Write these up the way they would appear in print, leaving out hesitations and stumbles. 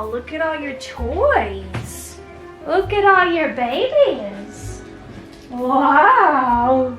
Wow, look at all your toys. Look at all your babies. Wow.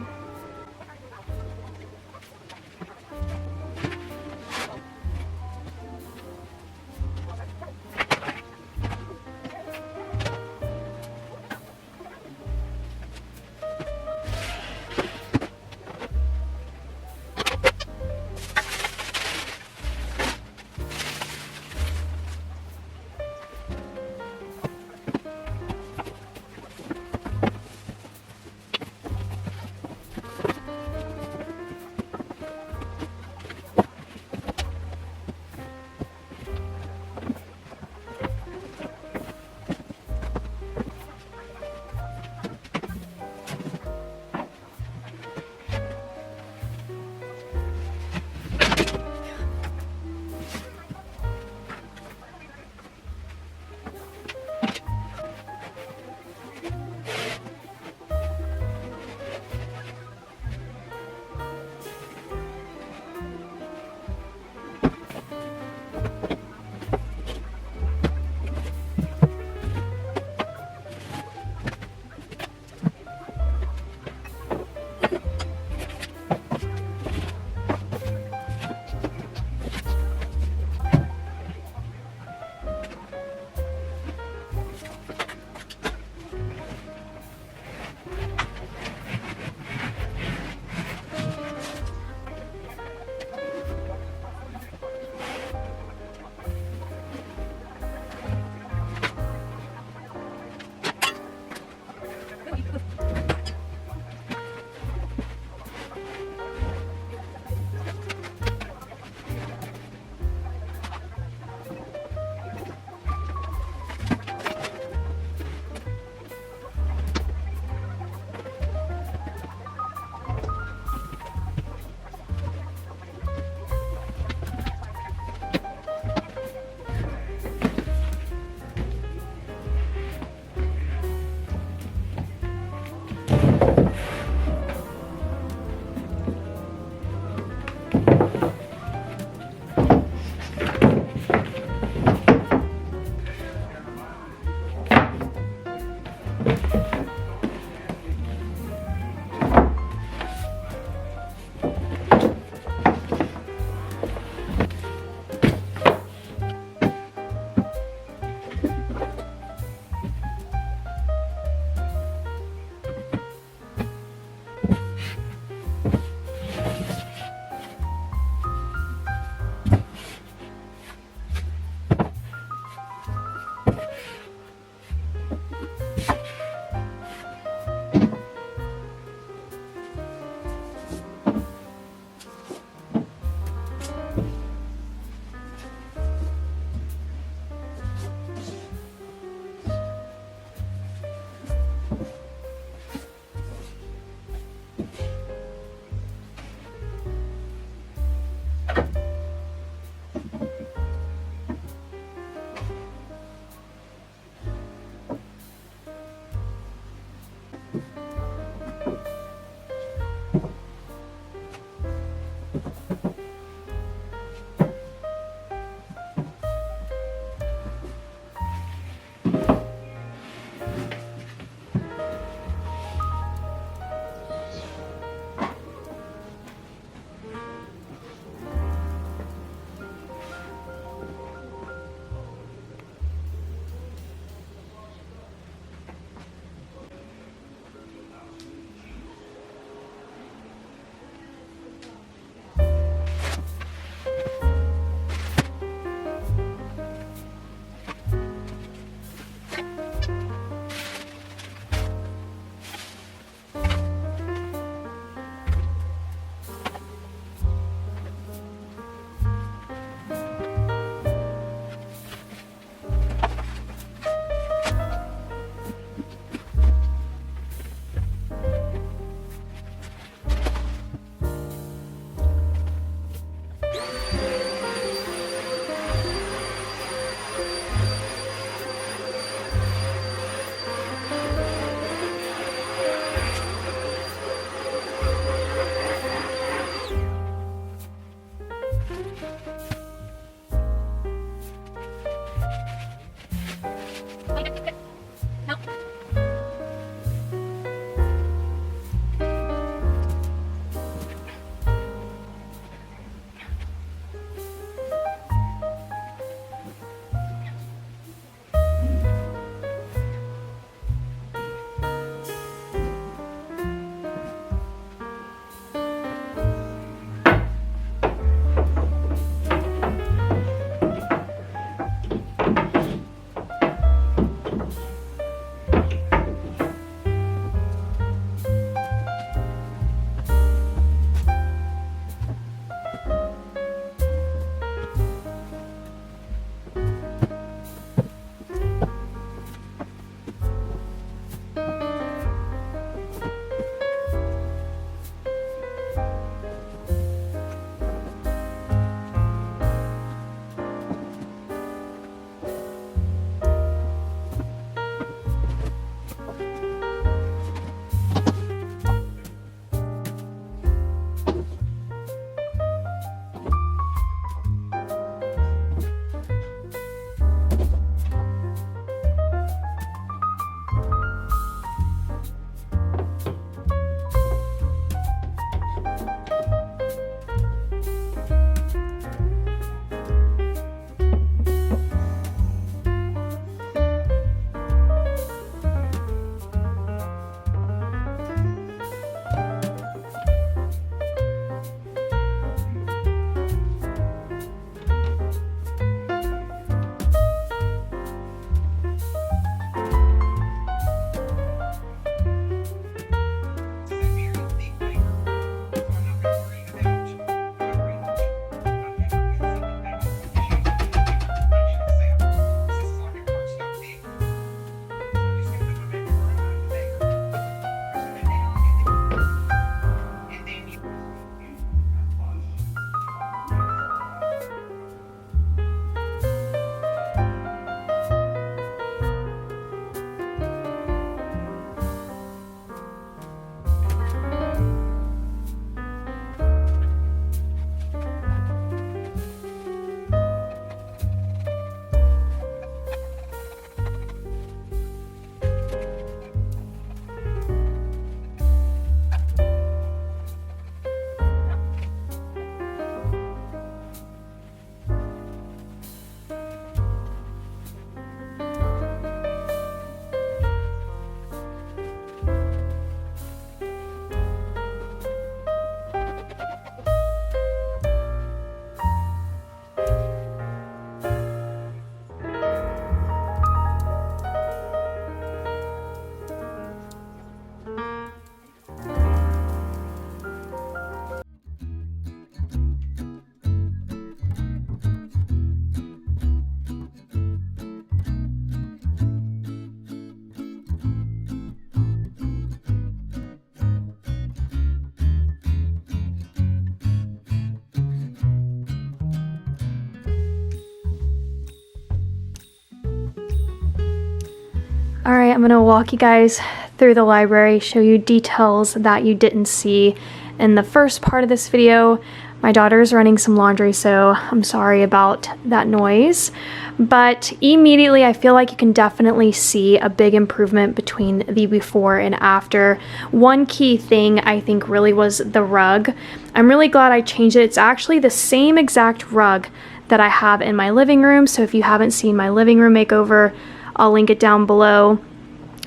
All right, I'm gonna walk you guys through the library, show you details that you didn't see in the first part of this video. My daughter's running some laundry, so I'm sorry about that noise. But immediately, I feel like you can definitely see a big improvement between the before and after. One key thing I think really was the rug. I'm really glad I changed it. It's actually the same exact rug that I have in my living room. So if you haven't seen my living room makeover, I'll link it down below.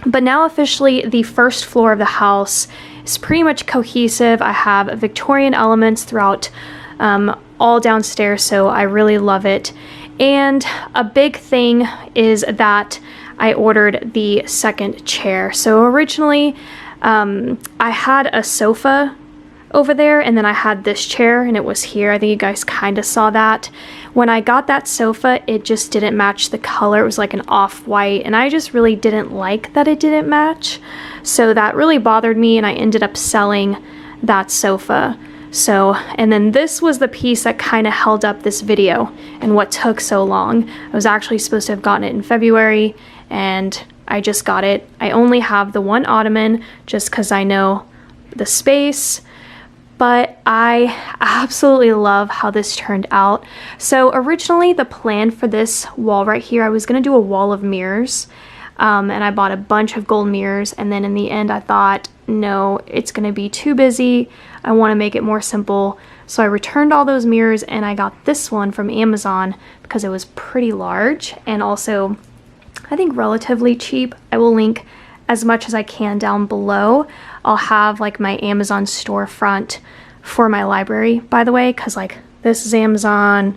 But now officially the first floor of the house is pretty much cohesive. I have Victorian elements throughout all downstairs, so I really love it. And a big thing is that I ordered the second chair. So originally I had a sofa over there, and then I had this chair, and it was here. I think you guys kind of saw that. When I got that sofa, it just didn't match the color. It was like an off-white, and I just really didn't like that it didn't match. So that really bothered me, and I ended up selling that sofa. So, and then this was the piece that kind of held up this video and what took so long. I was actually supposed to have gotten it in February, and I just got it. I only have the one ottoman just because I know the space. But I absolutely love how this turned out. So originally the plan for this wall right here, I was gonna do a wall of mirrors, and I bought a bunch of gold mirrors, and then in the end I thought, no, it's gonna be too busy. I wanna make it more simple. So I returned all those mirrors, and I got this one from Amazon because it was pretty large and also I think relatively cheap. I will link as much as I can down below. I'll have like my Amazon storefront for my library, by the way, because like this is Amazon,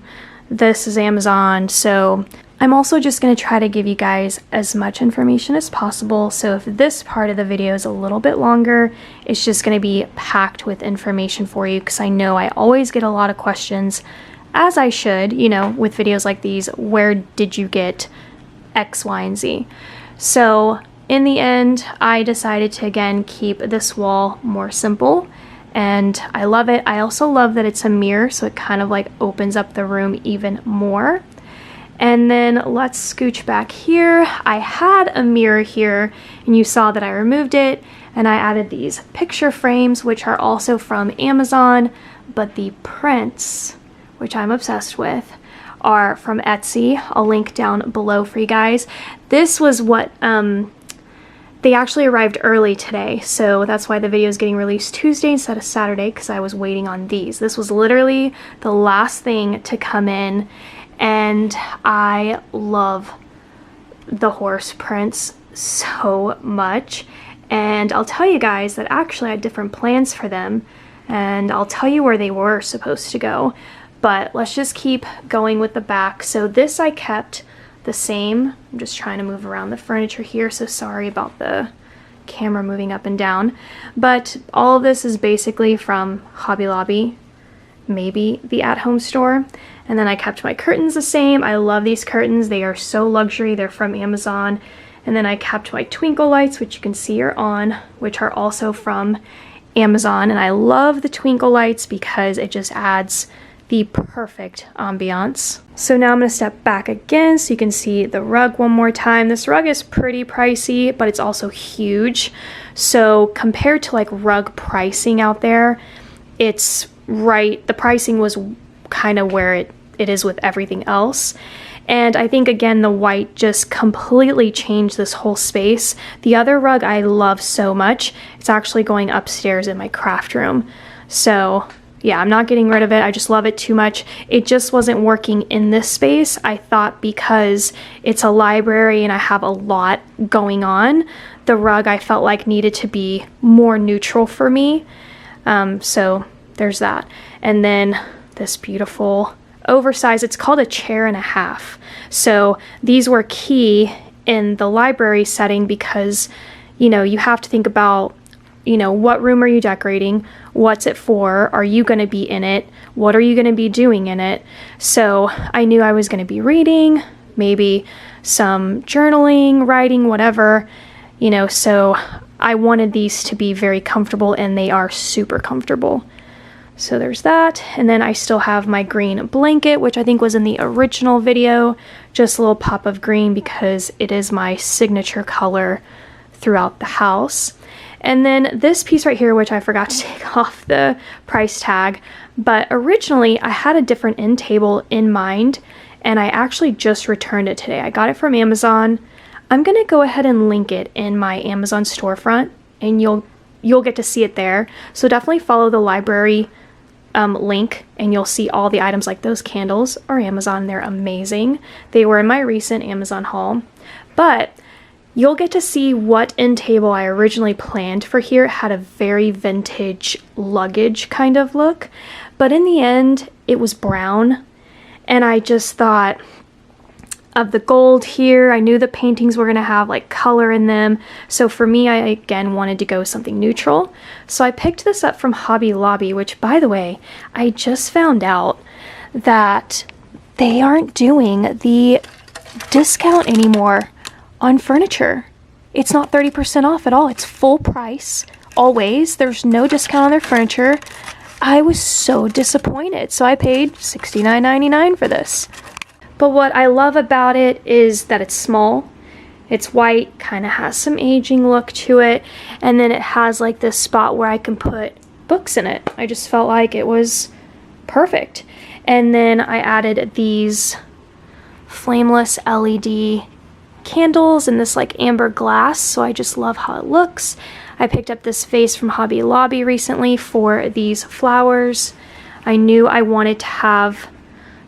so I'm also just going to try to give you guys as much information as possible. So if this part of the video is a little bit longer, it's just going to be packed with information for you, because I know I always get a lot of questions, as I should, you know, with videos like these. Where did you get X, Y, and Z? So in the end, I decided to again keep this wall more simple, and I love it. I also love that it's a mirror, so it kind of like opens up the room even more. And then let's scooch back here. I had a mirror here, and you saw that I removed it, and I added these picture frames, which are also from Amazon, but the prints, which I'm obsessed with, are from Etsy. I'll link down below for you guys. This was what they actually arrived early today, so that's why the video is getting released Tuesday instead of Saturday, because I was waiting on these. This was literally the last thing to come in, and I love the horse prints so much. And I'll tell you guys that actually I had different plans for them, and I'll tell you where they were supposed to go. But let's just keep going with the back. So this I kept the same. I'm just trying to move around the furniture here, so sorry about the camera moving up and down. But all of this is basically from Hobby Lobby, maybe the at-home store. And then I kept my curtains the same. I love these curtains. They are so luxury. They're from Amazon. And then I kept my twinkle lights, which you can see are on, which are also from Amazon. And I love the twinkle lights because it just adds the perfect ambiance. So now I'm going to step back again so you can see the rug one more time. This rug is pretty pricey, but it's also huge. So compared to like rug pricing out there, it's right, the pricing was kind of where it is with everything else. And I think again the white just completely changed this whole space. The other rug I love so much. It's actually going upstairs in my craft room. So yeah, I'm not getting rid of it. I just love it too much. It just wasn't working in this space. I thought because it's a library and I have a lot going on, the rug I felt like needed to be more neutral for me. So there's that. And then this beautiful oversized, it's called a chair and a half. So these were key in the library setting because, you know, you have to think about, you know, what room are you decorating? What's it for? Are you going to be in it? What are you going to be doing in it? So I knew I was going to be reading, maybe some journaling, writing, whatever, you know, so I wanted these to be very comfortable, and they are super comfortable. So there's that. And then I still have my green blanket, which I think was in the original video. Just a little pop of green because it is my signature color throughout the house. And then this piece right here, which I forgot to take off the price tag, but originally I had a different end table in mind, and I actually just returned it today. I got it from Amazon. I'm gonna go ahead and link it in my Amazon storefront, and you'll get to see it there. So definitely follow the library link, and you'll see all the items. Like those candles are Amazon. They're amazing. They were in my recent Amazon haul, but you'll get to see what end table I originally planned for here. It had a very vintage luggage kind of look, but in the end it was brown, and I just thought of the gold here. I knew the paintings were gonna have like color in them, so for me, I again wanted to go something neutral. So I picked this up from Hobby Lobby, which, by the way, I just found out that they aren't doing the discount anymore on furniture. It's not 30% off at all. It's full price always. There's no discount on their furniture. I was so disappointed. So I paid $69.99 for this. But what I love about it is that it's small. It's white, kind of has some aging look to it. And then it has like this spot where I can put books in it. I just felt like it was perfect. And then I added these flameless LED candles in this like amber glass, so I just love how it looks. I picked up this vase from Hobby Lobby recently for these flowers. I knew I wanted to have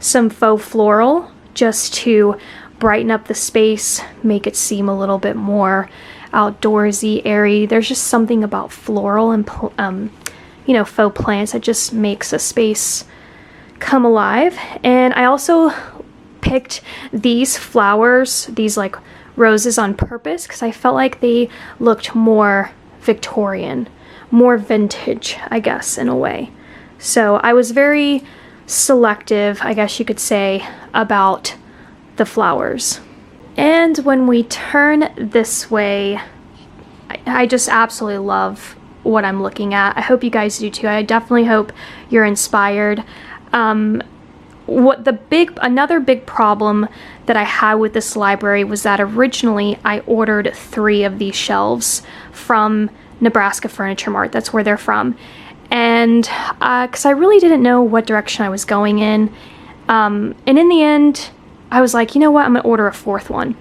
some faux floral just to brighten up the space, make it seem a little bit more outdoorsy, airy. There's just something about floral and you know, faux plants that just makes a space come alive. And I also picked these flowers, these like roses, on purpose because I felt like they looked more Victorian, more vintage, I guess, in a way. So I was very selective, I guess you could say, about the flowers. And when we turn this way, I just absolutely love what I'm looking at. I hope you guys do too. I definitely hope you're inspired. Another big problem that I had with this library was that originally I ordered 3 of these shelves from Nebraska Furniture Mart. That's where they're from. And because I really didn't know what direction I was going in. And in the end, I was like, you know what, I'm gonna order a 4th one.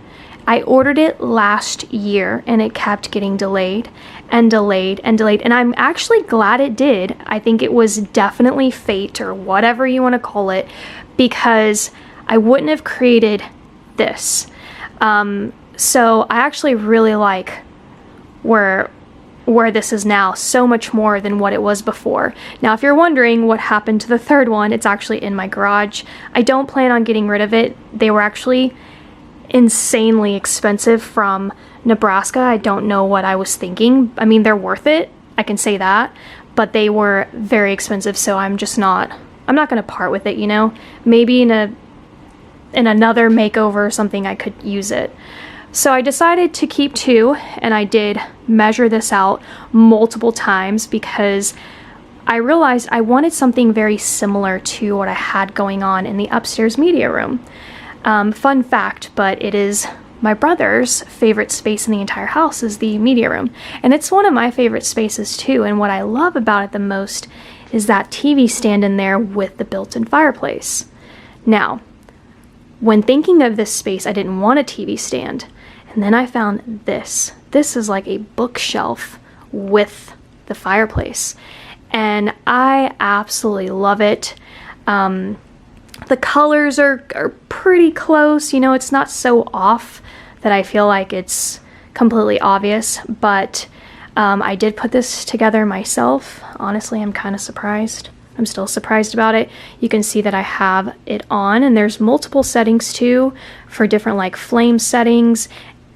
I ordered it last year and it kept getting delayed and delayed and delayed. And I'm actually glad it did. I think it was definitely fate, or whatever you want to call it, because I wouldn't have created this. So I actually really like where this is now, so much more than what it was before. Now, if you're wondering what happened to the 3rd one, it's actually in my garage. I don't plan on getting rid of it. They were actually insanely expensive from Nebraska. I don't know what I was thinking. I mean, they're worth it, I can say that, but they were very expensive, so I'm not gonna part with it, you know? Maybe in another makeover or something I could use it. So I decided to keep 2, and I did measure this out multiple times because I realized I wanted something very similar to what I had going on in the upstairs media room. Fun fact, but it is my brother's favorite space in the entire house is the media room. And it's one of my favorite spaces too. And what I love about it the most is that TV stand in there with the built-in fireplace. Now, when thinking of this space, I didn't want a TV stand. And then I found this. This is like a bookshelf with the fireplace. And I absolutely love it. The colors are pretty close, you know, it's not so off that I feel like it's completely obvious, but I did put this together myself. Honestly, I'm kind of surprised. I'm still surprised about it. You can see that I have it on, and there's multiple settings too for different like flame settings,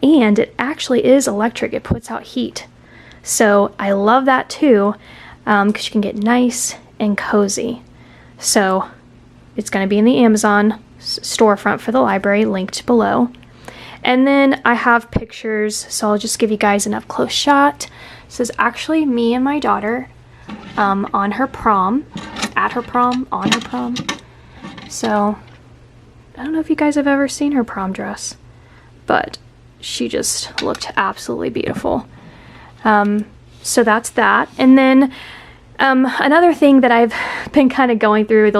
and it actually is electric. It puts out heat. So I love that too, because you can get nice and cozy. So it's going to be in the Amazon storefront for the library, linked below. And then I have pictures, so I'll just give you guys an up close shot. This is actually me and my daughter on her prom. at her prom, on her prom. So I don't know if you guys have ever seen her prom dress, but she just looked absolutely beautiful. So that's that. And then another thing that I've been kind of going through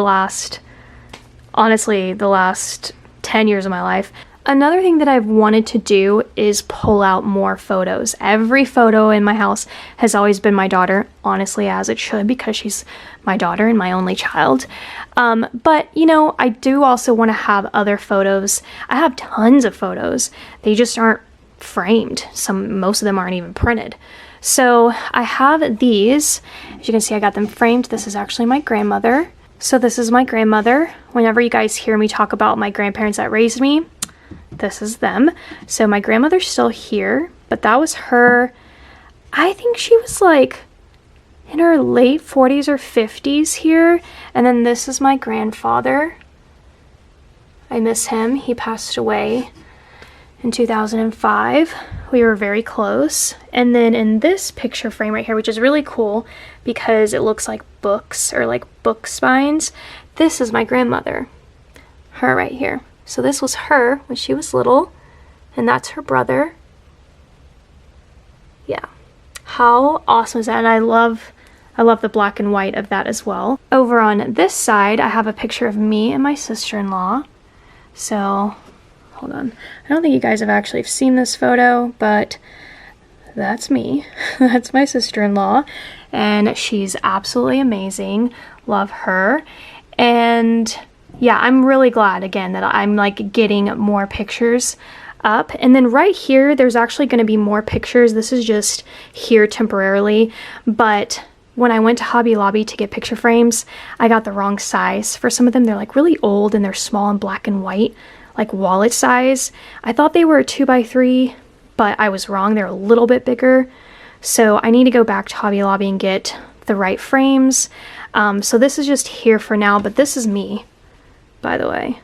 honestly, the last 10 years of my life, another thing that I've wanted to do is pull out more photos. Every photo in my house has always been my daughter, honestly, as it should, because she's my daughter and my only child. But, you know, I do also want to have other photos. I have tons of photos. They just aren't framed. Most of them aren't even printed. So I have these. As you can see, I got them framed. This is actually my grandmother. So this is my grandmother. Whenever you guys hear me talk about my grandparents that raised me, this is them. So my grandmother's still here, but that was her. I think she was like in her late 40s or 50s here. And then this is my grandfather. I miss him. He passed away in 2005. We were very close. And then in this picture frame right here, which is really cool because it looks like books or like book spines, this is my grandmother, her right here. So this was her when she was little, and that's her brother. Yeah, how awesome is that? And I love the black and white of that as well. Over on this side, I have a picture of me and my sister-in-law. So hold on, I don't think you guys have actually seen this photo, but that's me. That's my sister-in-law, and she's absolutely amazing. Love her. And yeah, I'm really glad again that I'm like getting more pictures up. And then right here, there's actually going to be more pictures. This is just here temporarily, but when I went to Hobby Lobby to get picture frames, I got the wrong size. For some of them, they're like really old and they're small and black and white, like wallet size. I thought they were 2x3, but I was wrong. They're a little bit bigger. So I need to go back to Hobby Lobby and get the right frames. So this is just here for now, but this is me, by the way.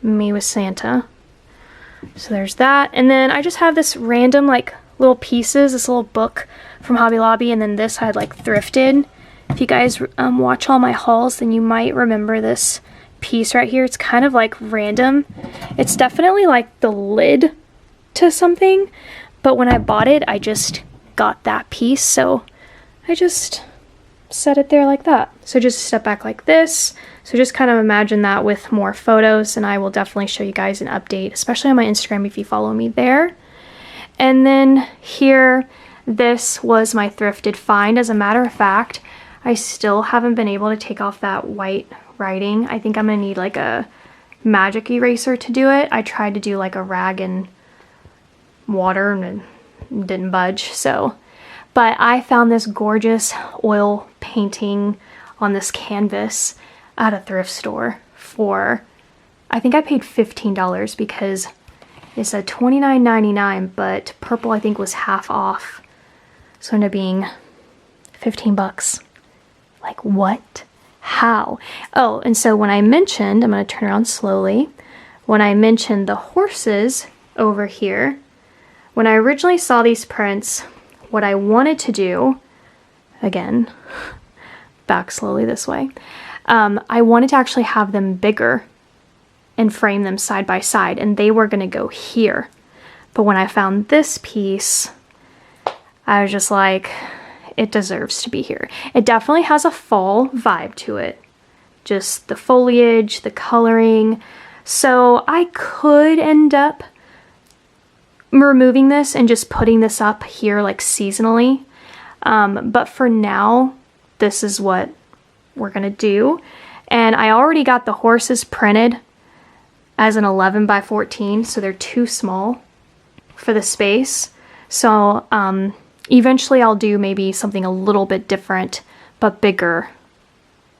Me with Santa. So there's that. And then I just have this random like little pieces, this little book from Hobby Lobby, and then this I had like thrifted. If you guys watch all my hauls, then you might remember this piece right here. It's kind of like random. It's definitely like the lid to something, but when I bought it, I just got that piece, so I just set it there like that. So just step back like this. So just kind of imagine that with more photos, and I will definitely show you guys an update, especially on my Instagram if you follow me there. And then here, this was my thrifted find. As a matter of fact, I still haven't been able to take off that white writing. I think I'm gonna need like a magic eraser to do it. I tried to do like a rag and water and it didn't budge, so. But I found this gorgeous oil painting on this canvas at a thrift store for, I think I paid $15 because it said $29.99, but purple I think was half off. So it ended up being 15 bucks. Like what? How? Oh, and so when I mentioned, I'm going to turn around slowly. When I mentioned the horses over here, when I originally saw these prints, what I wanted to do, again, back slowly this way, I wanted to actually have them bigger and frame them side by side, and they were going to go here. But when I found this piece, I was just like, it deserves to be here. It definitely has a fall vibe to it. Just the foliage, the coloring. So I could end up removing this and just putting this up here like seasonally. But for now, this is what we're gonna do. And I already got the horses printed as an 11 by 14, so they're too small for the space. So eventually I'll do maybe something a little bit different, but bigger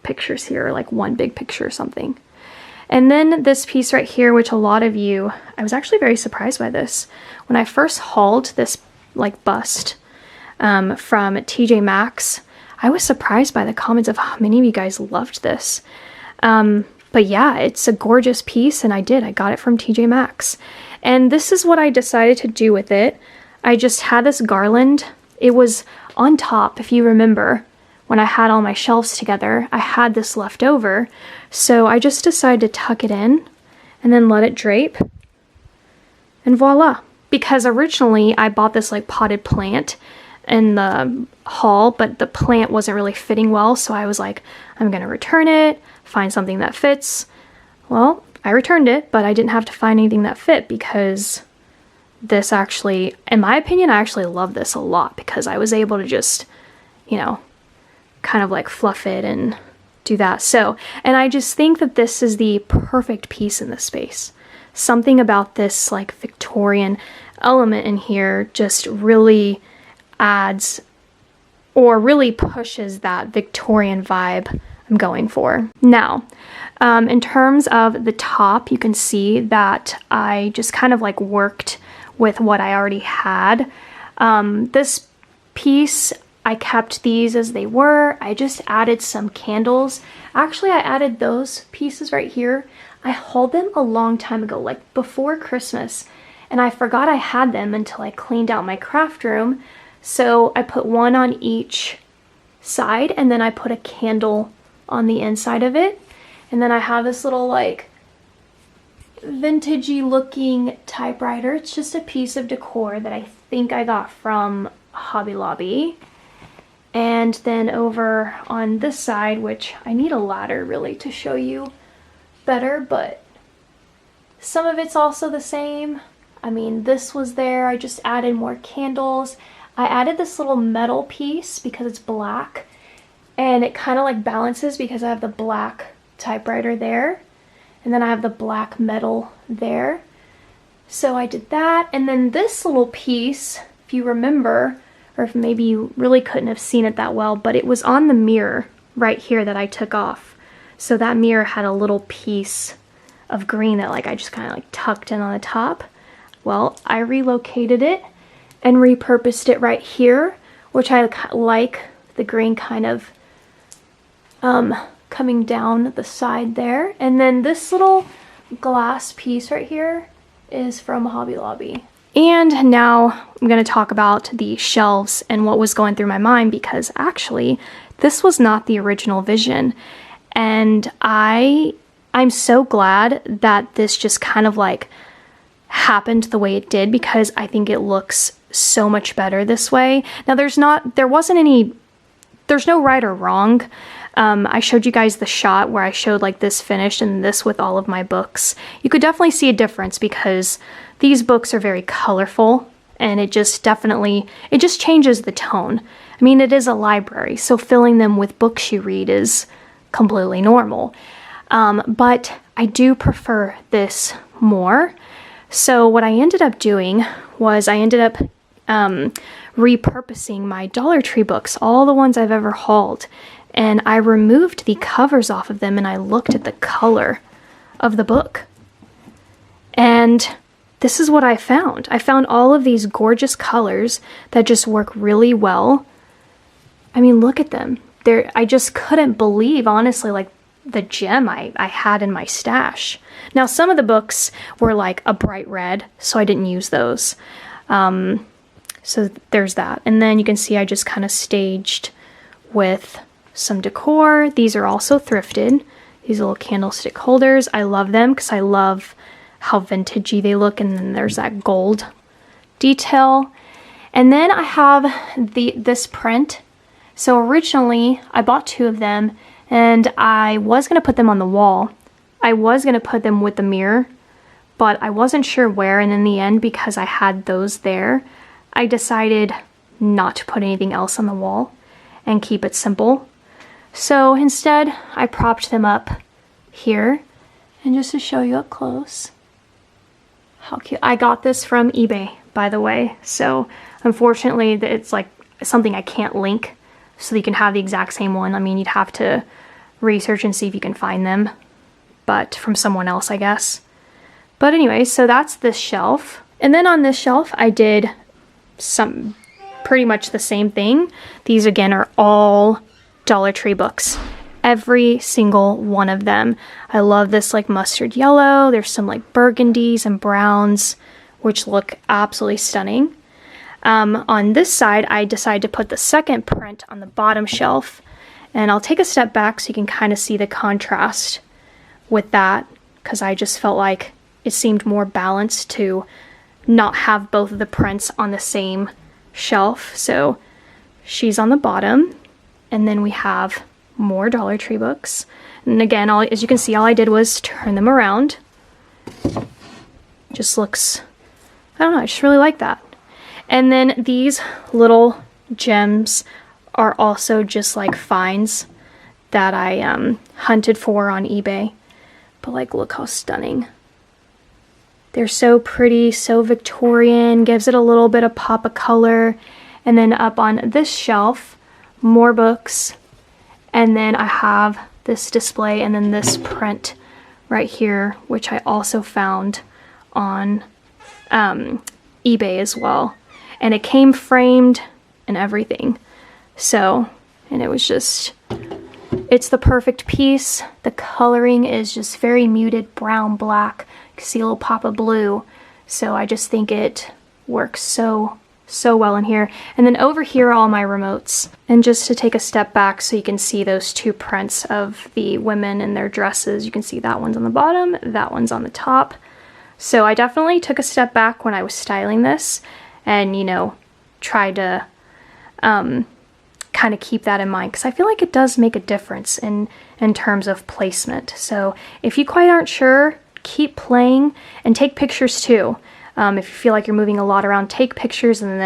pictures here, like one big picture or something. And then this piece right here, which a lot of you, I was actually very surprised by this. When I first hauled this like bust from TJ Maxx, I was surprised by the comments of how many of you guys loved this. But yeah, it's a gorgeous piece, and I got it from TJ Maxx. And this is what I decided to do with it. I just had this garland. It was on top, if you remember, when I had all my shelves together, I had this left over. So I just decided to tuck it in and then let it drape. And voila. Because originally I bought this like potted plant in the haul, but the plant wasn't really fitting well. So I was like, I'm gonna return it, find something that fits. Well, I returned it, but I didn't have to find anything that fit because this actually, in my opinion, I actually love this a lot because I was able to just, you know, kind of like fluff it and do that. So, and I just think that this is the perfect piece in this space. Something about this like Victorian element in here just really adds or really pushes that Victorian vibe I'm going for. Now, in terms of the top, you can see that I just kind of like worked with what I already had. This piece, I kept these as they were. I just added some candles. Actually, I added those pieces right here. I hauled them a long time ago, like before Christmas, and I forgot I had them until I cleaned out my craft room. So I put one on each side, and then I put a candle on the inside of it. And then I have this little like vintagey looking typewriter. It's just a piece of decor that I think I got from Hobby Lobby. And then over on this side, which I need a ladder really to show you better, but some of it's also the same. I mean, this was there. I just added more candles. I added this little metal piece because it's black, and it kind of like balances because I have the black typewriter there, and then I have the black metal there. So I did that, and then this little piece, if you remember, or if maybe you really couldn't have seen it that well, but it was on the mirror right here that I took off. So that mirror had a little piece of green that like I just kind of like tucked in on the top. Well, I relocated it and repurposed it right here, which I like the green kind of coming down the side there. And then this little glass piece right here is from Hobby Lobby. And now I'm going to talk about the shelves and what was going through my mind, because actually this was not the original vision. And I'm so glad that this just kind of like happened the way it did, because I think it looks so much better this way. Now there's no right or wrong. I showed you guys the shot where I showed like this finished and this with all of my books. You could definitely see a difference because these books are very colorful, and it just changes the tone. I mean, it is a library, so filling them with books you read is completely normal. But I do prefer this more. So what I ended up doing was I ended up repurposing my Dollar Tree books, all the ones I've ever hauled, and I removed the covers off of them and I looked at the color of the book. And this is what I found. I found all of these gorgeous colors that just work really well. I mean, look at them. I just couldn't believe, honestly, like the gem I had in my stash. Now, some of the books were like a bright red, so I didn't use those. So there's that. And then you can see I just kind of staged with some decor. These are also thrifted. These little candlestick holders. I love them because I love how vintagey they look, and then there's that gold detail. And then I have this print. So originally I bought 2 of them, and I was going to put them on the wall. I was going to put them with the mirror, but I wasn't sure where, and in the end, because I had those there, I decided not to put anything else on the wall and keep it simple. So instead, I propped them up here, and just to show you up close, how cute. I got this from eBay, by the way, so unfortunately it's like something I can't link so that you can have the exact same one. I mean, you'd have to research and see if you can find them, but from someone else, I guess. But anyway, so that's this shelf. And then on this shelf, I did pretty much the same thing. These again are all Dollar Tree books. Every single one of them. I love this like mustard yellow. There's some like burgundies and browns, which look absolutely stunning. On this side, I decided to put the second print on the bottom shelf And I'll take a step back so you can kind of see the contrast with that, because I just felt like it seemed more balanced to not have both of the prints on the same shelf. So she's on the bottom, and then we have more Dollar Tree books. And again, as you can see, all I did was turn them around. Just looks, I don't know, I just really like that. And then these little gems are also just like finds that I hunted for on eBay. But like, look how stunning. They're so pretty, so Victorian, gives it a little bit of pop of color. And then up on this shelf, more books. And then I have this display and then this print right here, which I also found on eBay as well. And it came framed and everything. So, and it was just, it's the perfect piece. The coloring is just very muted brown, black. You can see a little pop of blue. So I just think it works so well in here. And then over here are all my remotes. And just to take a step back so you can see those two prints of the women in their dresses. You can see that one's on the bottom, that one's on the top. So I definitely took a step back when I was styling this and, you know, tried to kind of keep that in mind, because I feel like it does make a difference in terms of placement. So if you quite aren't sure, keep playing and take pictures too. If you feel like you're moving a lot around, take pictures and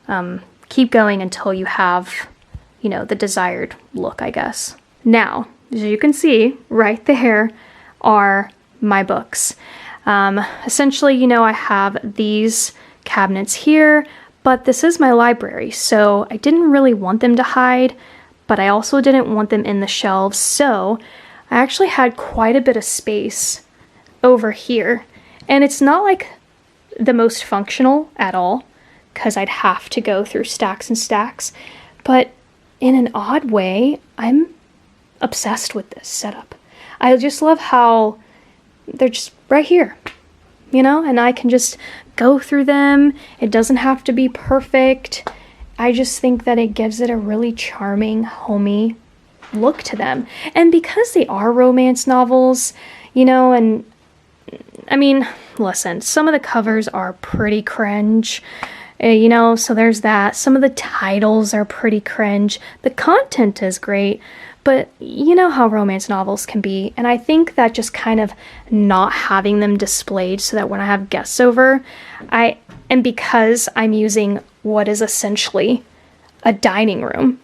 then keep going until you have, you know, the desired look, I guess. Now, as you can see, right there are my books. Essentially, you know, I have these cabinets here, but this is my library, so I didn't really want them to hide, but I also didn't want them in the shelves, so I actually had quite a bit of space over here. And it's not like the most functional at all, because I'd have to go through stacks and stacks, but in an odd way, I'm obsessed with this setup. I just love how they're just right here, you know, and I can just go through them. It doesn't have to be perfect. I just think that it gives it a really charming, homey look to them. And because they are romance novels, you know, and I mean, listen, some of the covers are pretty cringe, you know, so there's that. Some of the titles are pretty cringe. The content is great, but you know how romance novels can be. And I think that just kind of not having them displayed so that when I have guests over, and because I'm using what is essentially a dining room,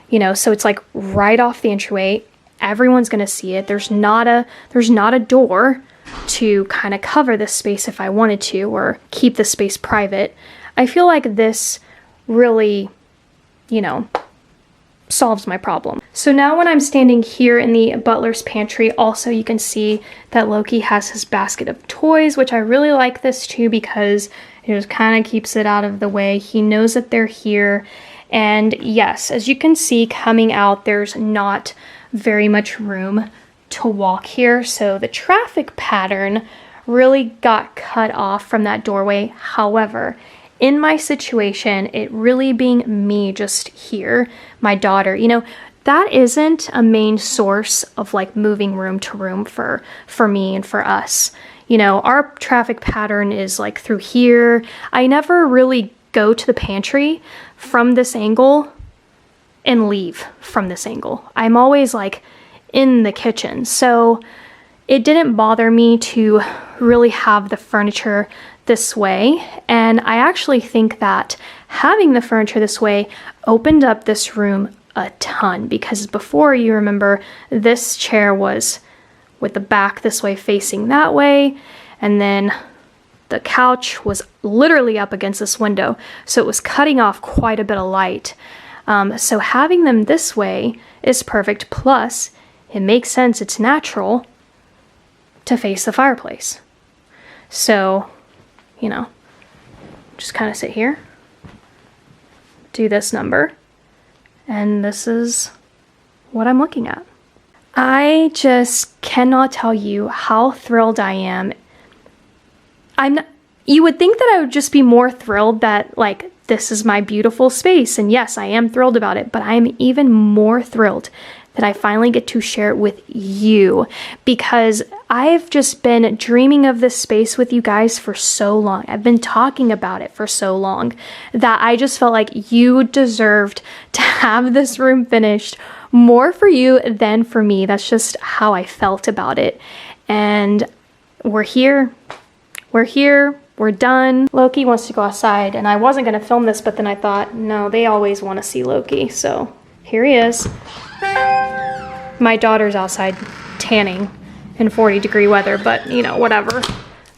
you know, so it's like right off the entryway, everyone's going to see it. There's not a door to kind of cover this space if I wanted to, or keep the space private. I feel like this really, you know, solves my problem. So now when I'm standing here in the butler's pantry, also you can see that Loki has his basket of toys, which I really like this too, because it just kind of keeps it out of the way. He knows that they're here. And yes, as you can see coming out, there's not very much room to walk here. So the traffic pattern really got cut off from that doorway. However, in my situation, it really being me just here, my daughter, you know, that isn't a main source of like moving room to room for me and for us. You know, our traffic pattern is like through here. I never really go to the pantry from this angle and leave from this angle. I'm always like in the kitchen. So it didn't bother me to really have the furniture this way. And I actually think that having the furniture this way opened up this room a ton, because before, you remember, this chair was with the back this way facing that way, and then the couch was literally up against this window, so it was cutting off quite a bit of light. So having them this way is perfect, plus it makes sense, it's natural to face the fireplace. So, you know, just kind of sit here, do this number, and this is what I'm looking at. I just cannot tell you how thrilled I am. You would think that I would just be more thrilled that like this is my beautiful space. And yes, I am thrilled about it, but I'm even more thrilled that I finally get to share it with you, because I've just been dreaming of this space with you guys for so long. I've been talking about it for so long that I just felt like you deserved to have this room finished, more for you than for me. That's just how I felt about it. And we're here. We're here. We're done. Loki wants to go outside, and I wasn't going to film this, but then I thought, no, they always want to see Loki. So here he is. My daughter's outside tanning in 40-degree weather, but you know, whatever.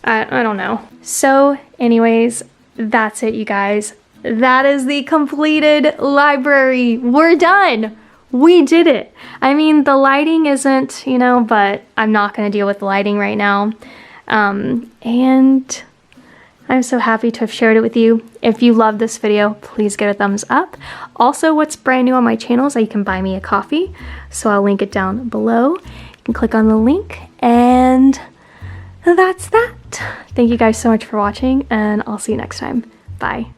I don't know. So anyways, that's it, you guys. That is the completed library. We're done. We did it. I mean, the lighting isn't, you know, but I'm not going to deal with the lighting right now. And I'm so happy to have shared it with you. If you love this video, please give it a thumbs up. Also, what's brand new on my channel is that you can buy me a coffee. So I'll link it down below. You can click on the link, and that's that. Thank you guys so much for watching, and I'll see you next time. Bye.